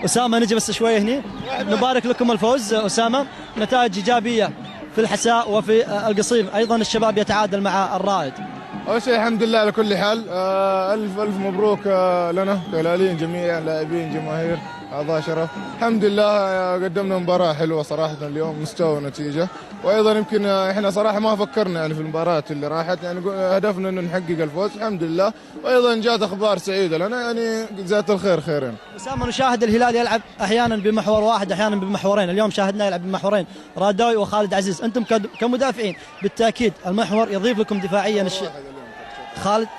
أسامة نجي بس شوية هني. نبارك لكم الفوز أسامة، نتائج إيجابية في الحساء وفي القصيم، أيضا الشباب يتعادل مع الرائد. أول شيء الحمد لله على كل حال. ألف ألف مبروك لنا كهلاليين جميعا، لاعبين، جماهير، أعضاء شرف. الحمد لله قدمنا مباراة حلوة صراحة اليوم، مستوى ونتيجة. وأيضا يمكن إحنا صراحة ما فكرنا يعني في المباراة اللي راحت، يعني هدفنا إنه نحقق الفوز الحمد لله. وأيضا جاءت أخبار سعيدة لنا، يعني جزاة الخير خيرين. أسامة نشاهد الهلال يلعب أحيانا بمحور واحد أحيانا بمحورين، اليوم شاهدناه يلعب بمحورين، رادوي وخالد عزيز. أنتم كمدافعين بالتأكيد المحور يضيف لكم دفاعيا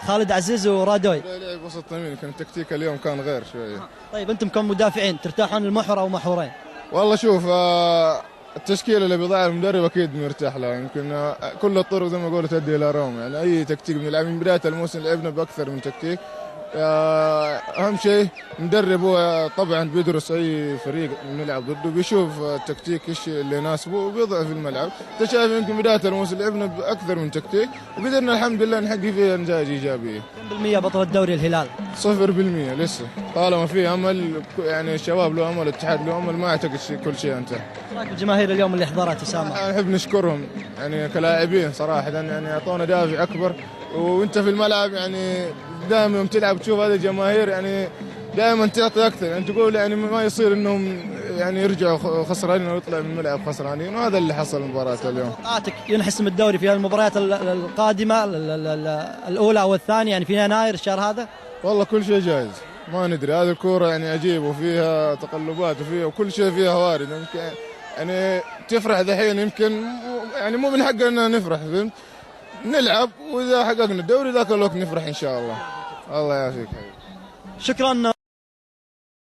خالد عزيز ورادوي. لعب وسط يمين، كان التكتيك اليوم كان غير شوية. طيب أنتم كمدافعين ترتاحون المحور أو محورين؟ والله شوف، التشكيله اللي بيضعها المدرب اكيد مرتاح لها. يمكن كل الطرق زي ما يقولوا تؤدي الى روما، يعني اي تكتيك بنلعب من بدايه الموسم لعبنا باكثر من تكتيك. اهم شيء مدرب هو طبعا بيدرس اي فريق بنلعب ضده، بيشوف التكتيك ايش اللي يناسبه وبيضع في الملعب. انت شايف يمكن بدايه الموسم لعبنا باكثر من تكتيك وقدرنا الحمد لله نحقق فيها نتائج ايجابيه. كم بالمية بطل الدوري الهلال؟ 0% لسه، طالما في امل، يعني الشباب له امل، الاتحاد له امل، ما اعتقد كل شيء انتهى. رايك الجماهير اليوم اللي حضرت أسامة؟ نحب نشكرهم يعني كلاعبين صراحه، يعني اعطونا دافع اكبر. وانت في الملعب يعني دائما يوم تلعب تشوف هذه الجماهير، يعني دائما تعطي اكثر، يعني تقول يعني ما يصير انهم يعني يرجعوا خسرانين ويطلعوا من الملعب خسرانين، وهذا اللي حصل مباراة اليوم. توقعاتك ينحسم الدوري في المباريات القادمة الأولى أو الثانية، يعني في يناير الشهر هذا؟ والله كل شيء جاهز، ما ندري، هذه الكورة يعني عجيب وفيها تقلبات وفيها وكل شيء فيها وارد. يمكن يعني تفرح ذحين، يمكن يعني مو من حقنا نفرح، فهمت؟ نلعب واذا حققنا الدوري ذاك الوقت نفرح ان شاء الله. الله يعافيك. شكرا.